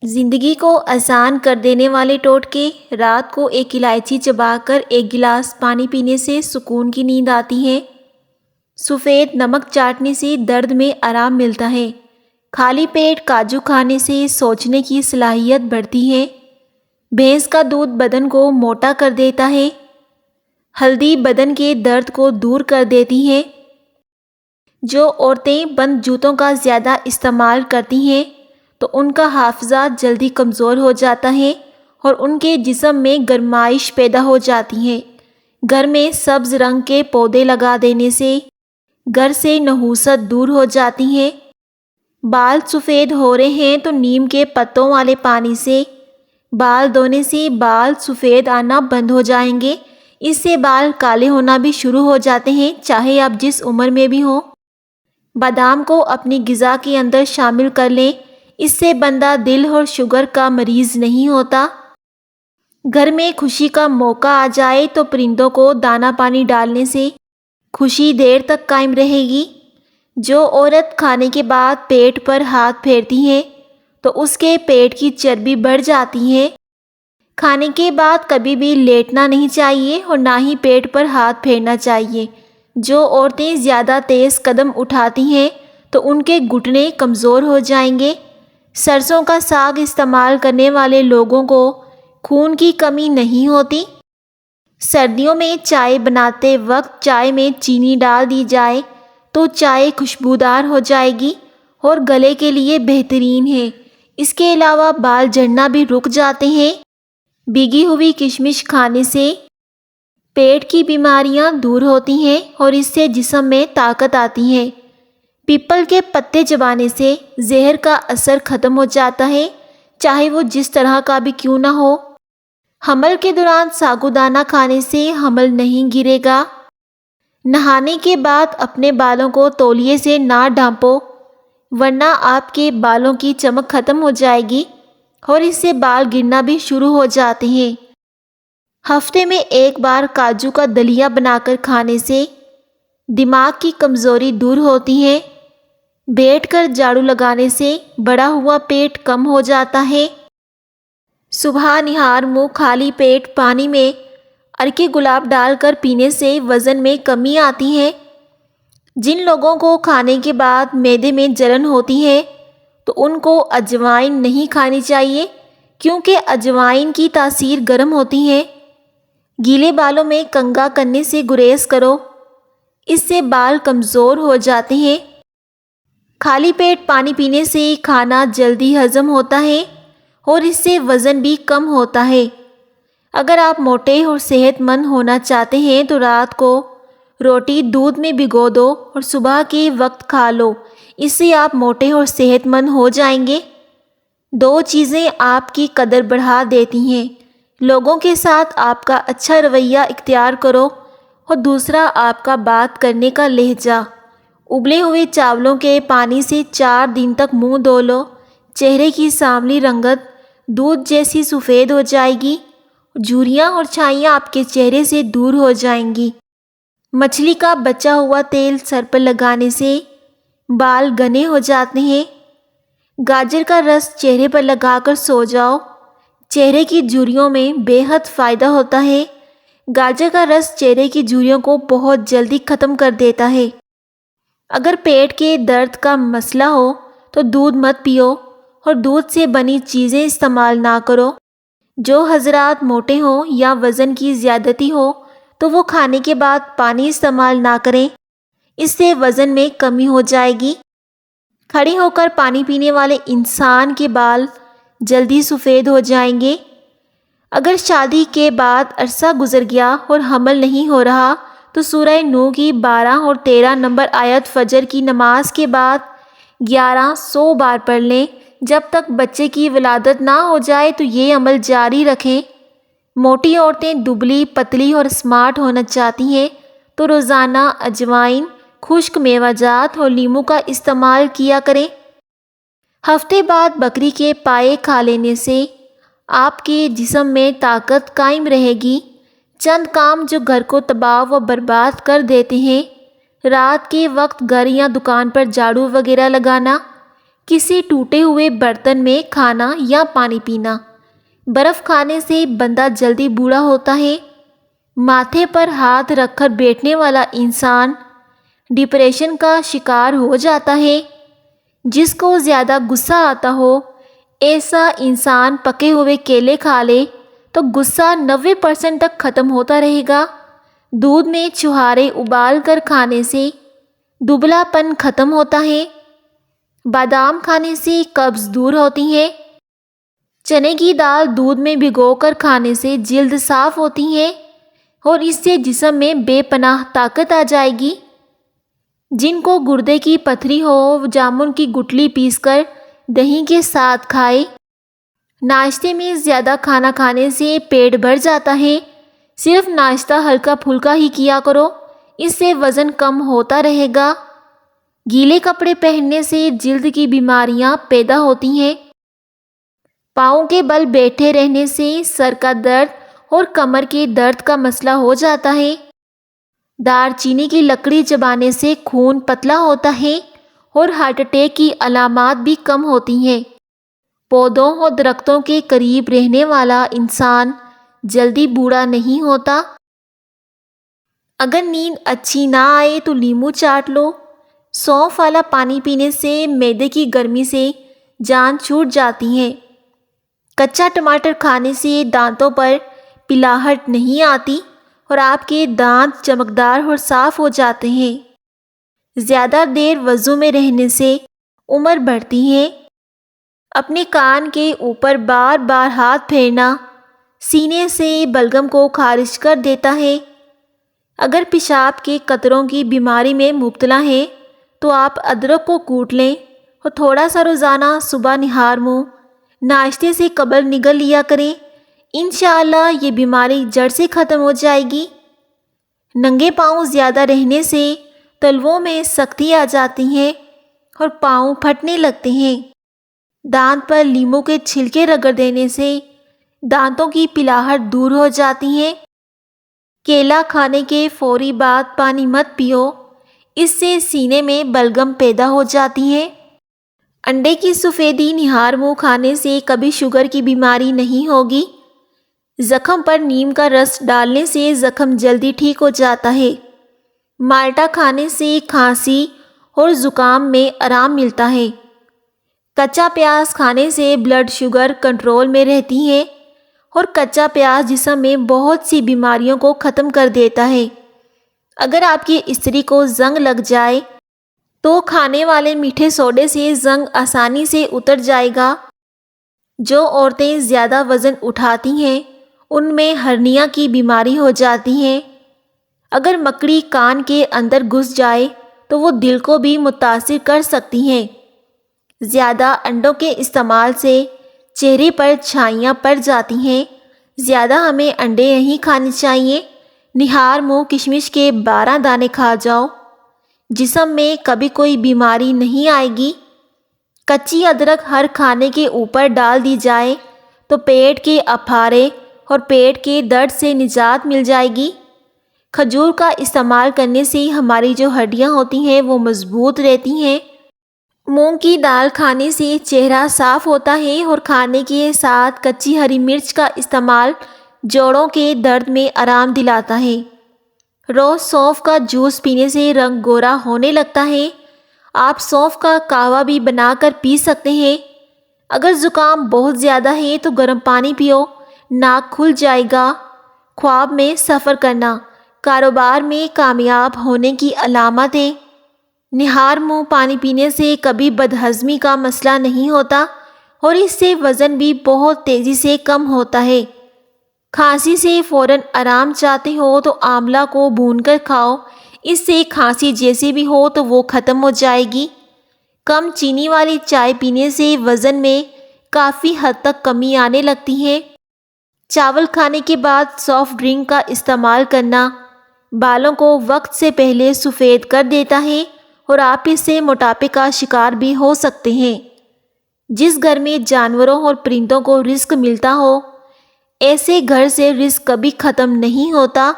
زندگی کو آسان کر دینے والے ٹوٹکے۔ رات کو ایک الائچی چبا کر ایک گلاس پانی پینے سے سکون کی نیند آتی ہے۔ سفید نمک چاٹنے سے درد میں آرام ملتا ہے۔ خالی پیٹ کاجو کھانے سے سوچنے کی صلاحیت بڑھتی ہے۔ بھینس کا دودھ بدن کو موٹا کر دیتا ہے۔ ہلدی بدن کے درد کو دور کر دیتی ہے۔ جو عورتیں بند جوتوں کا زیادہ استعمال کرتی ہیں تو ان کا حافظہ جلدی کمزور ہو جاتا ہے اور ان کے جسم میں گرمائش پیدا ہو جاتی ہے۔ گھر میں سبز رنگ کے پودے لگا دینے سے گھر سے نحوست دور ہو جاتی ہے۔ بال سفید ہو رہے ہیں تو نیم کے پتوں والے پانی سے بال دھونے سے بال سفید آنا بند ہو جائیں گے۔ اس سے بال کالے ہونا بھی شروع ہو جاتے ہیں، چاہے آپ جس عمر میں بھی ہوں۔ بادام کو اپنی غذا کے اندر شامل کر لیں، اس سے بندہ دل اور شوگر کا مریض نہیں ہوتا۔ گھر میں خوشی کا موقع آ جائے تو پرندوں کو دانہ پانی ڈالنے سے خوشی دیر تک قائم رہے گی۔ جو عورت کھانے کے بعد پیٹ پر ہاتھ پھیرتی ہے تو اس کے پیٹ کی چربی بڑھ جاتی ہے۔ کھانے کے بعد کبھی بھی لیٹنا نہیں چاہیے اور نہ ہی پیٹ پر ہاتھ پھیرنا چاہیے۔ جو عورتیں زیادہ تیز قدم اٹھاتی ہیں تو ان کے گھٹنے کمزور ہو جائیں گے۔ سرسوں کا ساگ استعمال کرنے والے لوگوں کو خون کی کمی نہیں ہوتی۔ سردیوں میں چائے بناتے وقت چائے میں چینی ڈال دی جائے تو چائے خوشبودار ہو جائے گی اور گلے کے لیے بہترین ہے۔ اس کے علاوہ بال جھڑنا بھی رک جاتے ہیں۔ بھیگی ہوئی کشمش کھانے سے پیٹ کی بیماریاں دور ہوتی ہیں اور اس سے جسم میں طاقت آتی ہے۔ پیپل کے پتے چبانے سے زہر کا اثر ختم ہو جاتا ہے، چاہے وہ جس طرح کا بھی کیوں نہ ہو۔ حمل کے دوران ساگودانہ کھانے سے حمل نہیں گرے گا۔ نہانے کے بعد اپنے بالوں کو تولیے سے نہ ڈھانپو، ورنہ آپ کے بالوں کی چمک ختم ہو جائے گی اور اس سے بال گرنا بھی شروع ہو جاتے ہیں۔ ہفتے میں ایک بار کاجو کا دلیا بنا کر کھانے سے دماغ کی کمزوری دور ہوتی ہے۔ بیٹھ کر جھاڑو لگانے سے بڑا ہوا پیٹ کم ہو جاتا ہے۔ صبح نہار منہ خالی پیٹ پانی میں عرق گلاب ڈال کر پینے سے وزن میں کمی آتی ہے۔ جن لوگوں کو کھانے کے بعد معدے میں جلن ہوتی ہے تو ان کو اجوائن نہیں کھانی چاہیے، کیونکہ اجوائن کی تاثیر گرم ہوتی ہے۔ گیلے بالوں میں کنگھا کرنے سے گریز کرو، اس سے بال کمزور ہو جاتے ہیں۔ خالی پیٹ پانی پینے سے کھانا جلدی ہضم ہوتا ہے اور اس سے وزن بھی کم ہوتا ہے۔ اگر آپ موٹے اور صحت مند ہونا چاہتے ہیں تو رات کو روٹی دودھ میں بھگو دو اور صبح کے وقت کھا لو، اس سے آپ موٹے اور صحت مند ہو جائیں گے۔ دو چیزیں آپ کی قدر بڑھا دیتی ہیں، لوگوں کے ساتھ آپ کا اچھا رویہ اختیار کرو اور دوسرا آپ کا بات کرنے کا لہجہ۔ ابلے ہوئے چاولوں کے پانی سے 4 دن تک منہ دھو لو، چہرے کی سانولی رنگت دودھ جیسی سفید ہو جائے گی، جھریاں اور چھائیاں آپ کے چہرے سے دور ہو جائیں گی۔ مچھلی کا بچا ہوا تیل سر پر لگانے سے بال گھنے ہو جاتے ہیں۔ گاجر کا رس چہرے پر لگا کر سو جاؤ، چہرے کی جھریوں میں بے حد فائدہ ہوتا ہے۔ گاجر کا رس چہرے کی جھریوں کو بہت جلدی ختم کر دیتا ہے۔ اگر پیٹ کے درد کا مسئلہ ہو تو دودھ مت پیو اور دودھ سے بنی چیزیں استعمال نہ کرو۔ جو حضرات موٹے ہوں یا وزن کی زیادتی ہو تو وہ کھانے کے بعد پانی استعمال نہ کریں، اس سے وزن میں کمی ہو جائے گی۔ کھڑے ہو کر پانی پینے والے انسان کے بال جلدی سفید ہو جائیں گے۔ اگر شادی کے بعد عرصہ گزر گیا اور حمل نہیں ہو رہا تو سورہ نور کی 12 اور 13 نمبر آیت فجر کی نماز کے بعد 1100 بار پڑھ لیں۔ جب تک بچے کی ولادت نہ ہو جائے تو یہ عمل جاری رکھیں۔ موٹی عورتیں دبلی پتلی اور اسمارٹ ہونا چاہتی ہیں تو روزانہ اجوائن، خشک میوہ جات اور لیموں کا استعمال کیا کریں۔ ہفتے بعد بکری کے پائے کھا لینے سے آپ کے جسم میں طاقت قائم رہے گی۔ چند کام جو گھر کو تباہ و برباد کر دیتے ہیں: رات کے وقت گھر یا دکان پر جھاڑو وغیرہ لگانا، کسی ٹوٹے ہوئے برتن میں کھانا یا پانی پینا۔ برف کھانے سے بندہ جلدی بوڑھا ہوتا ہے۔ ماتھے پر ہاتھ رکھ کر بیٹھنے والا انسان ڈپریشن کا شکار ہو جاتا ہے۔ جس کو زیادہ غصہ آتا ہو ایسا انسان پکے ہوئے کیلے کھا لے تو غصہ 90% تک ختم ہوتا رہے گا۔ دودھ میں چھہارے ابال کر کھانے سے دبلا پن ختم ہوتا ہے۔ بادام کھانے سے قبض دور ہوتی ہے۔ چنے کی دال دودھ میں بھگو کر کھانے سے جلد صاف ہوتی ہے اور اس سے جسم میں بے پناہ طاقت آ جائے گی۔ جن کو گردے کی پتھری ہو وہ جامن کی گٹلی پیس کر دہی کے ساتھ کھائے۔ ناشتے میں زیادہ کھانا کھانے سے پیٹ بھر جاتا ہے۔ صرف ناشتہ ہلکا پھلکا ہی کیا کرو، اس سے وزن کم ہوتا رہے گا۔ گیلے کپڑے پہننے سے جلد کی بیماریاں پیدا ہوتی ہیں۔ پاؤں کے بل بیٹھے رہنے سے سر کا درد اور کمر کے درد کا مسئلہ ہو جاتا ہے۔ دار چینی کی لکڑی چبانے سے خون پتلا ہوتا ہے اور ہارٹ اٹیک کی علامات بھی کم ہوتی ہیں۔ پودوں اور درختوں کے قریب رہنے والا انسان جلدی بوڑھا نہیں ہوتا۔ اگر نیند اچھی نہ آئے تو لیمو چاٹ لو۔ سونف والا پانی پینے سے معدے کی گرمی سے جان چھوٹ جاتی ہے۔ کچا ٹماٹر کھانے سے دانتوں پر پلاہٹ نہیں آتی اور آپ کے دانت چمکدار اور صاف ہو جاتے ہیں۔ زیادہ دیر وضو میں رہنے سے عمر بڑھتی ہے۔ اپنے کان کے اوپر بار بار ہاتھ پھیرنا سینے سے بلغم کو خارج کر دیتا ہے۔ اگر پیشاب کے قطروں کی بیماری میں مبتلا ہیں تو آپ ادرک کو کوٹ لیں اور تھوڑا سا روزانہ صبح نہار منہ ناشتے سے قبل نگل لیا کریں۔ انشاءاللہ یہ بیماری جڑ سے ختم ہو جائے گی۔ ننگے پاؤں زیادہ رہنے سے تلووں میں سختی آ جاتی ہے اور پاؤں پھٹنے لگتے ہیں۔ دانت پر لیموں کے چھلکے رگڑ دینے سے دانتوں کی پلاہٹ دور ہو جاتی ہے۔ کیلا کھانے کے فوری بعد پانی مت پیو، اس سے سینے میں بلغم پیدا ہو جاتی ہے۔ انڈے کی سفیدی نہار منہ کھانے سے کبھی شوگر کی بیماری نہیں ہوگی۔ زخم پر نیم کا رس ڈالنے سے زخم جلدی ٹھیک ہو جاتا ہے۔ مالٹا کھانے سے کھانسی اور زکام میں آرام ملتا ہے۔ کچا پیاز کھانے سے بلڈ شوگر کنٹرول میں رہتی ہے اور کچا پیاز جسم میں بہت سی بیماریوں کو ختم کر دیتا ہے۔ اگر آپ کی استری کو زنگ لگ جائے تو کھانے والے میٹھے سوڈے سے زنگ آسانی سے اتر جائے گا۔ جو عورتیں زیادہ وزن اٹھاتی ہیں ان میں ہرنیا کی بیماری ہو جاتی ہے۔ اگر مکڑی کان کے اندر گھس جائے تو وہ دل کو بھی متاثر کر سکتی ہے۔ زیادہ انڈوں کے استعمال سے چہرے پر چھائیاں پڑ جاتی ہیں۔ زیادہ ہمیں انڈے نہیں کھانے چاہیے۔ نہار منہ کشمش کے 12 دانے کھا جاؤ، جسم میں کبھی کوئی بیماری نہیں آئے گی۔ کچی ادرک ہر کھانے کے اوپر ڈال دی جائے تو پیٹ کے اپھارے اور پیٹ کے درد سے نجات مل جائے گی۔ کھجور کا استعمال کرنے سے ہماری جو ہڈیاں ہوتی ہیں وہ مضبوط رہتی ہیں۔ مونگ کی دال کھانے سے چہرہ صاف ہوتا ہے اور کھانے کے ساتھ کچی ہری مرچ کا استعمال جوڑوں کے درد میں آرام دلاتا ہے۔ روز سونف کا جوس پینے سے رنگ گورا ہونے لگتا ہے۔ آپ سونف کا قہوہ بھی بنا کر پی سکتے ہیں۔ اگر زکام بہت زیادہ ہے تو گرم پانی پیو، ناک کھل جائے گا۔ خواب میں سفر کرنا کاروبار میں کامیاب ہونے کی علامت ہے۔ نہار منہ پانی پینے سے کبھی بدہضمی کا مسئلہ نہیں ہوتا اور اس سے وزن بھی بہت تیزی سے کم ہوتا ہے۔ کھانسی سے فوراً آرام چاہتے ہو تو آملہ کو بھون کر کھاؤ، اس سے کھانسی جیسی بھی ہو تو وہ ختم ہو جائے گی۔ کم چینی والی چائے پینے سے وزن میں کافی حد تک کمی آنے لگتی ہے۔ چاول کھانے کے بعد سافٹ ڈرنک کا استعمال کرنا بالوں کو وقت سے پہلے سفید کر دیتا ہے اور آپ اس سے موٹاپے کا شکار بھی ہو سکتے ہیں۔ جس گھر میں جانوروں اور پرندوں کو رزق ملتا ہو ایسے گھر سے رزق کبھی ختم نہیں ہوتا۔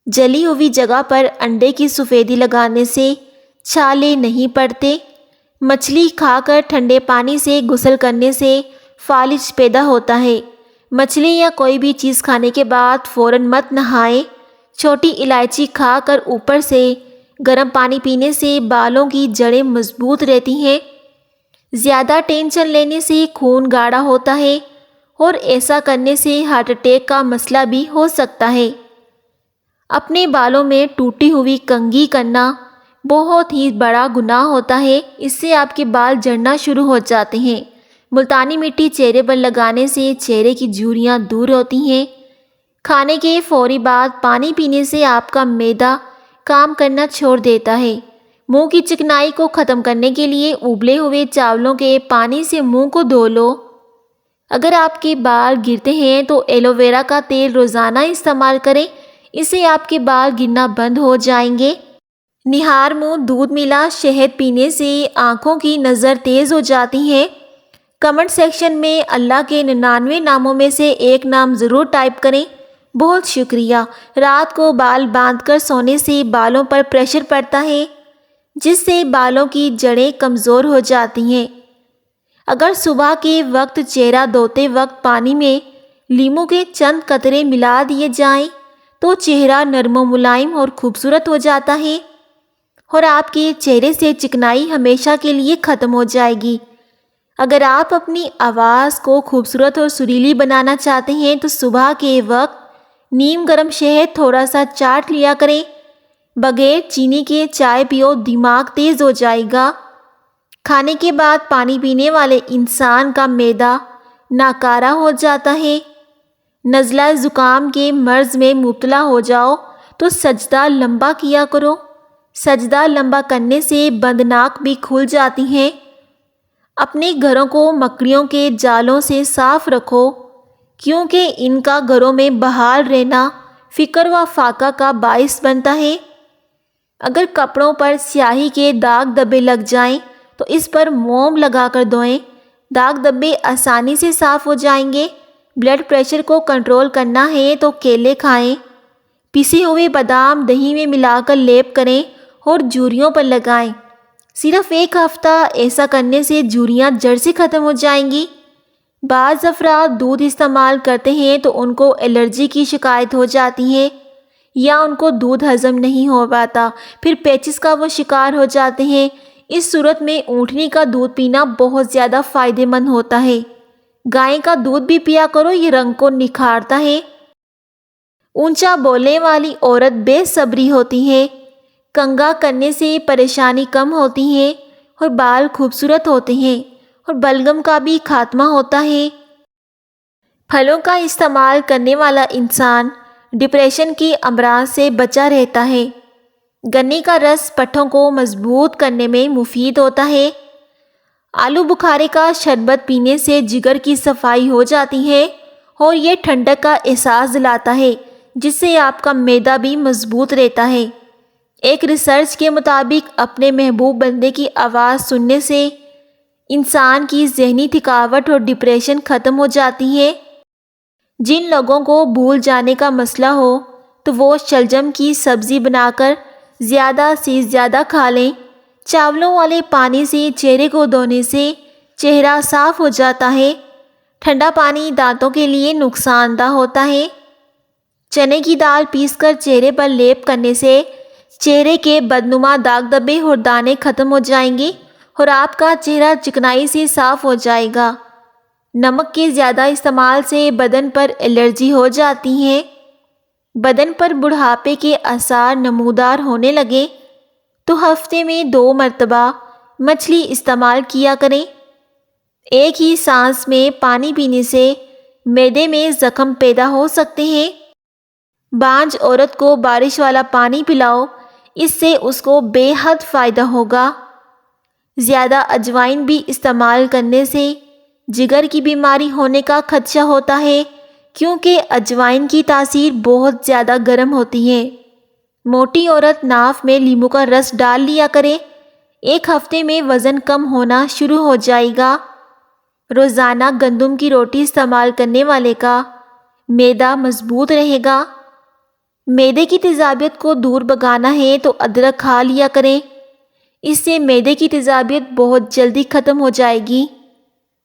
جلی ہوئی جگہ پر انڈے کی سفیدی لگانے سے چھالے نہیں پڑتے۔ مچھلی کھا کر ٹھنڈے پانی سے غسل کرنے سے فالج پیدا ہوتا ہے۔ مچھلی یا کوئی بھی چیز کھانے کے بعد فوراً مت نہائیں۔ چھوٹی الائچی کھا کر اوپر سے گرم پانی پینے سے بالوں کی جڑیں مضبوط رہتی ہیں۔ زیادہ ٹینشن لینے سے خون گاڑھا ہوتا ہے اور ایسا کرنے سے ہارٹ اٹیک کا مسئلہ بھی ہو سکتا ہے۔ اپنے بالوں میں ٹوٹی ہوئی کنگھی کرنا بہت ہی بڑا گناہ ہوتا ہے، اس سے آپ کے بال جھڑنا شروع ہو جاتے ہیں۔ ملتانی مٹی چہرے پر لگانے سے چہرے کی جھریاں دور ہوتی ہیں۔ کھانے کے فوری بعد پانی پینے سے آپ کا معدہ کام کرنا چھوڑ دیتا ہے۔ منہ کی چکنائی کو ختم کرنے کے لیے ابلے ہوئے چاولوں کے پانی سے منہ کو دھو لو۔ اگر آپ کے بال گرتے ہیں تو ایلو ویرا کا تیل روزانہ استعمال کریں، اس سے آپ کے بال گرنا بند ہو جائیں گے۔ نہار منہ دودھ ملا شہد پینے سے آنکھوں کی نظر تیز ہو جاتی ہے۔ کمنٹ سیکشن میں اللہ کے 99 ناموں میں سے ایک نام ضرور ٹائپ کریں۔ بہت شکریہ۔ رات کو بال باندھ کر سونے سے بالوں پر پریشر پڑتا ہے، جس سے بالوں کی جڑیں کمزور ہو جاتی ہیں۔ اگر صبح کے وقت چہرہ دھوتے وقت پانی میں لیموں کے چند قطرے ملا دیے جائیں تو چہرہ نرم و ملائم اور خوبصورت ہو جاتا ہے اور آپ کے چہرے سے چکنائی ہمیشہ کے لیے ختم ہو جائے گی۔ اگر آپ اپنی آواز کو خوبصورت اور سریلی بنانا چاہتے ہیں تو صبح کے وقت نیم گرم شہد تھوڑا سا چاٹ لیا کریں۔ بغیر چینی کے چائے پیو، دماغ تیز ہو جائے گا۔ کھانے کے بعد پانی پینے والے انسان کا معدہ ناکارہ ہو جاتا ہے۔ نزلہ زکام کے مرض میں مبتلا ہو جاؤ تو سجدہ لمبا کیا کرو۔ سجدہ لمبا کرنے سے بند ناک بھی کھل جاتی ہیں۔ اپنے گھروں کو مکڑیوں کے جالوں سے صاف رکھو، کیونکہ ان کا گھروں میں بحال رہنا فکر و فاقہ کا باعث بنتا ہے۔ اگر کپڑوں پر سیاہی کے داغ دھبے لگ جائیں تو اس پر موم لگا کر دھوئیں، داغ دھبے آسانی سے صاف ہو جائیں گے۔ بلڈ پریشر کو کنٹرول کرنا ہے تو کیلے کھائیں۔ پسے ہوئے بادام دہی میں ملا کر لیپ کریں اور جھریوں پر لگائیں۔ صرف ایک ہفتہ ایسا کرنے سے جھریاں جڑ سے ختم ہو جائیں گی۔ بعض افراد دودھ استعمال کرتے ہیں تو ان کو الرجی کی شکایت ہو جاتی ہے یا ان کو دودھ ہضم نہیں ہو پاتا، پھر پیچس کا وہ شکار ہو جاتے ہیں۔ اس صورت میں اونٹنی کا دودھ پینا بہت زیادہ فائدہ مند ہوتا ہے۔ گائے کا دودھ بھی پیا کرو، یہ رنگ کو نکھارتا ہے۔ اونچا بولنے والی عورت بے صبری ہوتی ہے۔ کنگھا کرنے سے پریشانی کم ہوتی ہے اور بال خوبصورت ہوتے ہیں اور بلغم کا بھی خاتمہ ہوتا ہے۔ پھلوں کا استعمال کرنے والا انسان ڈپریشن کے امراض سے بچا رہتا ہے۔ گنے کا رس پٹھوں کو مضبوط کرنے میں مفید ہوتا ہے۔ آلو بخارے کا شربت پینے سے جگر کی صفائی ہو جاتی ہے اور یہ ٹھنڈک کا احساس دلاتا ہے، جس سے آپ کا معدہ بھی مضبوط رہتا ہے۔ ایک ریسرچ کے مطابق اپنے محبوب بندے کی آواز سننے سے انسان کی ذہنی تھکاوٹ اور ڈپریشن ختم ہو جاتی ہے۔ جن لوگوں کو بھول جانے کا مسئلہ ہو تو وہ شلجم کی سبزی بنا کر زیادہ سے زیادہ کھا لیں۔ چاولوں والے پانی سے چہرے کو دھونے سے چہرہ صاف ہو جاتا ہے۔ ٹھنڈا پانی دانتوں کے لیے نقصان دہ ہوتا ہے۔ چنے کی دال پیس کر چہرے پر لیپ کرنے سے چہرے کے بدنما داغ دھبے اور دانے ختم ہو جائیں گے اور آپ کا چہرہ چکنائی سے صاف ہو جائے گا۔ نمک کے زیادہ استعمال سے بدن پر الرجی ہو جاتی ہے۔ بدن پر بڑھاپے کے آثار نمودار ہونے لگے تو ہفتے میں 2 مرتبہ مچھلی استعمال کیا کریں۔ ایک ہی سانس میں پانی پینے سے معدے میں زخم پیدا ہو سکتے ہیں۔ بانجھ عورت کو بارش والا پانی پلاؤ، اس سے اس کو بے حد فائدہ ہوگا۔ زیادہ اجوائن بھی استعمال کرنے سے جگر کی بیماری ہونے کا خدشہ ہوتا ہے، کیونکہ اجوائن کی تاثیر بہت زیادہ گرم ہوتی ہے۔ موٹی عورت ناف میں لیموں کا رس ڈال لیا کرے، 1 ہفتے میں وزن کم ہونا شروع ہو جائے گا۔ روزانہ گندم کی روٹی استعمال کرنے والے کا معدہ مضبوط رہے گا۔ معدے کی تیزابیت کو دور بھگانا ہے تو ادرک کھا لیا کریں۔ اس سے معدے کی تیزابیت بہت جلدی ختم ہو جائے گی۔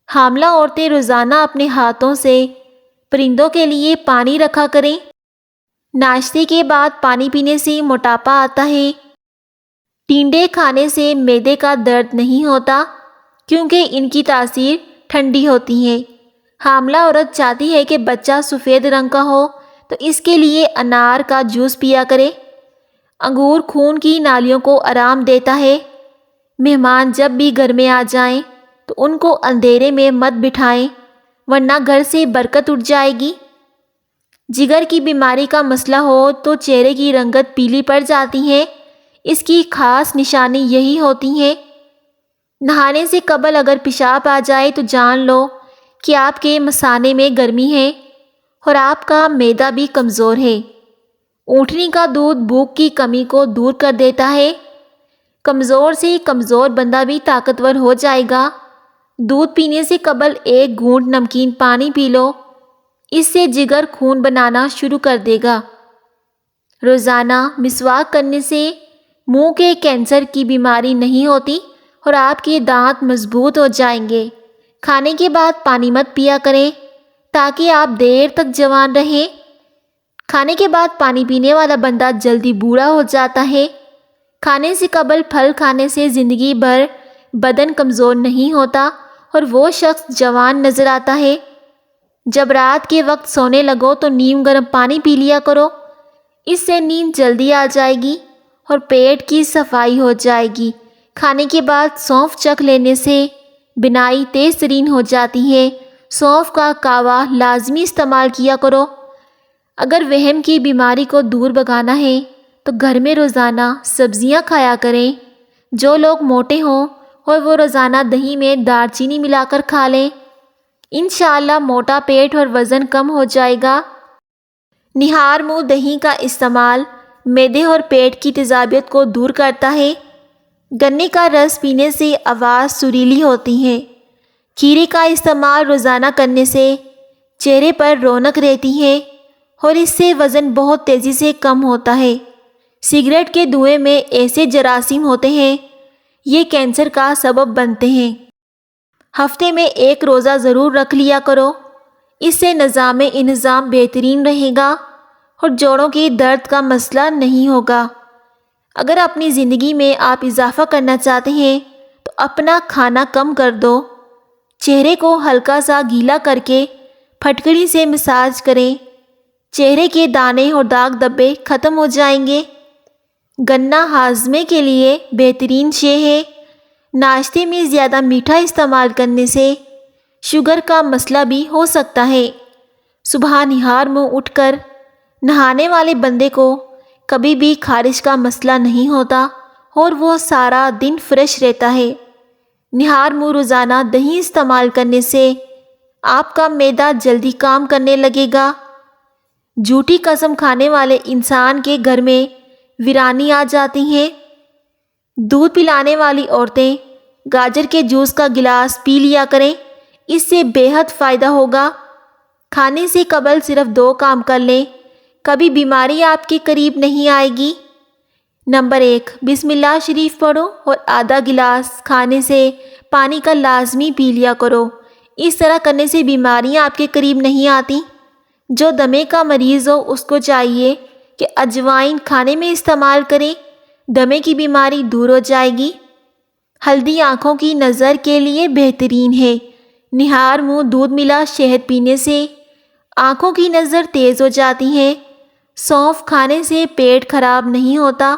حاملہ عورتیں روزانہ اپنے ہاتھوں سے پرندوں کے لیے پانی رکھا کریں۔ ناشتے کے بعد پانی پینے سے موٹاپا آتا ہے۔ ٹینڈے کھانے سے معدے کا درد نہیں ہوتا کیونکہ ان کی تاثیر ٹھنڈی ہوتی ہے۔ حاملہ عورت چاہتی ہے کہ بچہ سفید رنگ کا ہو تو اس کے لیے انار کا جوس پیا کرے۔ انگور خون کی نالیوں کو آرام دیتا ہے۔ مہمان جب بھی گھر میں آ جائیں تو ان کو اندھیرے میں مت بٹھائیں ورنہ گھر سے برکت اٹھ جائے گی۔ جگر کی بیماری کا مسئلہ ہو تو چہرے کی رنگت پیلی پڑ جاتی ہے۔ اس کی خاص نشانی یہی ہوتی ہے۔ نہانے سے قبل اگر پیشاب آ جائے تو جان لو کہ آپ کے مثانے میں گرمی ہے اور آپ کا معدہ بھی کمزور ہے۔ اونٹنی کا دودھ بھوک کی کمی کو دور کر دیتا ہے۔ کمزور سے کمزور بندہ بھی طاقتور ہو جائے گا۔ دودھ پینے سے قبل 1 گھونٹ نمکین پانی پی لو، اس سے جگر خون بنانا شروع کر دے گا۔ روزانہ مسواک کرنے سے منہ کے کینسر کی بیماری نہیں ہوتی اور آپ کے دانت مضبوط ہو جائیں گے۔ کھانے کے بعد پانی مت پیا کریں تاکہ آپ دیر تک جوان رہیں۔ کھانے کے بعد پانی پینے والا بندہ جلدی بوڑھا ہو جاتا ہے۔ کھانے سے قبل پھل کھانے سے زندگی بھر بدن کمزور نہیں ہوتا اور وہ شخص جوان نظر آتا ہے۔ جب رات کے وقت سونے لگو تو نیم گرم پانی پی لیا کرو، اس سے نیند جلدی آ جائے گی اور پیٹ کی صفائی ہو جائے گی۔ کھانے کے بعد سونف چکھ لینے سے بینائی تیز ترین ہو جاتی ہے۔ سونف کا کہوہ لازمی استعمال کیا کرو۔ اگر وہم کی بیماری کو دور بھگانا ہے تو گھر میں روزانہ سبزیاں کھایا کریں۔ جو لوگ موٹے ہوں اور وہ روزانہ دہی میں دار چینی ملا کر کھا لیں، انشاءاللہ موٹا پیٹ اور وزن کم ہو جائے گا۔ نہار منہ دہی کا استعمال معدے اور پیٹ کی تیزابیت کو دور کرتا ہے۔ گنے کا رس پینے سے آواز سریلی ہوتی ہے۔ کھیرے کا استعمال روزانہ کرنے سے چہرے پر رونق رہتی ہے اور اس سے وزن بہت تیزی سے کم ہوتا ہے۔ سگریٹ کے دھوئیں میں ایسے جراثیم ہوتے ہیں، یہ کینسر کا سبب بنتے ہیں۔ ہفتے میں 1 روزہ ضرور رکھ لیا کرو، اس سے نظام انہضام بہترین رہے گا اور جوڑوں کے درد کا مسئلہ نہیں ہوگا۔ اگر اپنی زندگی میں آپ اضافہ کرنا چاہتے ہیں تو اپنا کھانا کم کر دو۔ چہرے کو ہلکا سا گیلا کر کے پھٹکڑی سے مساج کریں، چہرے کے دانے اور داغ دھبے ختم ہو جائیں گے۔ گنا ہاضمے کے لیے بہترین شے ہے۔ ناشتے میں زیادہ میٹھا استعمال کرنے سے شوگر کا مسئلہ بھی ہو سکتا ہے۔ صبح نہار منہ اٹھ کر نہانے والے بندے کو کبھی بھی خارش کا مسئلہ نہیں ہوتا اور وہ سارا دن فریش رہتا ہے۔ نہار منہ روزانہ دہی استعمال کرنے سے آپ کا معدہ جلدی کام کرنے لگے گا۔ جھوٹی قسم کھانے والے انسان کے گھر میں ویرانی آ جاتی ہے۔ دودھ پلانے والی عورتیں گاجر کے جوس کا گلاس پی لیا کریں، اس سے بے حد فائدہ ہوگا۔ کھانے سے قبل صرف 2 کام کر لیں، کبھی بیماری آپ کے قریب نہیں آئے گی۔ نمبر 1، بسم اللہ شریف پڑھو اور آدھا گلاس کھانے سے پانی کا لازمی پی لیا کرو۔ اس طرح کرنے سے بیماریاں آپ کے قریب نہیں آتی۔ جو دمے کا مریض ہو اس کو چاہیے کہ اجوائن کھانے میں استعمال کریں، دمے کی بیماری دور ہو جائے گی۔ ہلدی آنکھوں کی نظر کے لیے بہترین ہے۔ نہار منہ دودھ ملا شہد پینے سے آنکھوں کی نظر تیز ہو جاتی ہے۔ سونف کھانے سے پیٹ خراب نہیں ہوتا۔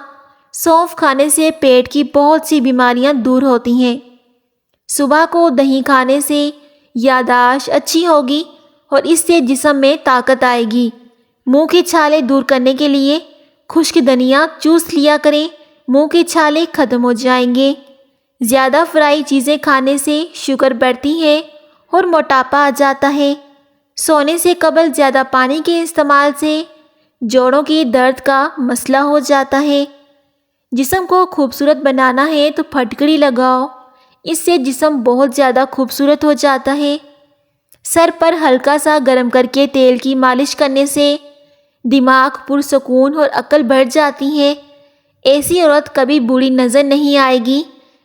سونف کھانے سے پیٹ کی بہت سی بیماریاں دور ہوتی ہیں۔ صبح کو دہی کھانے سے یادداشت اچھی ہوگی اور اس سے جسم میں طاقت آئے گی۔ منہ کے چھالے دور کرنے کے لیے خشک دھنیا چوس لیا کریں، منہ کے چھالے ختم ہو جائیں گے۔ زیادہ فرائی چیزیں کھانے سے شوگر بڑھتی ہے اور موٹاپا آ جاتا ہے۔ سونے سے قبل زیادہ پانی کے استعمال سے جوڑوں کے درد کا مسئلہ ہو جاتا ہے۔ جسم کو خوبصورت بنانا ہے تو پھٹکڑی لگاؤ، اس سے جسم بہت زیادہ خوبصورت ہو جاتا ہے۔ سر پر ہلکا سا گرم کر کے تیل کی مالش کرنے سے دماغ پرسکون اور عقل بڑھ جاتی ہے۔ ایسی عورت کبھی بوڑھی نظر نہیں آئے گی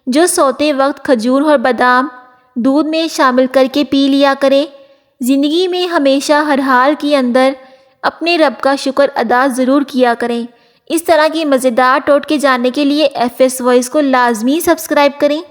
جو سوتے وقت کھجور اور بادام دودھ میں شامل کر کے پی لیا کرے۔ زندگی میں ہمیشہ ہر حال کے اندر اپنے رب کا شکر ادا ضرور کیا کریں۔ اس طرح کی مزیدار ٹوٹکے جاننے کے لیے FS وائس کو لازمی سبسکرائب کریں۔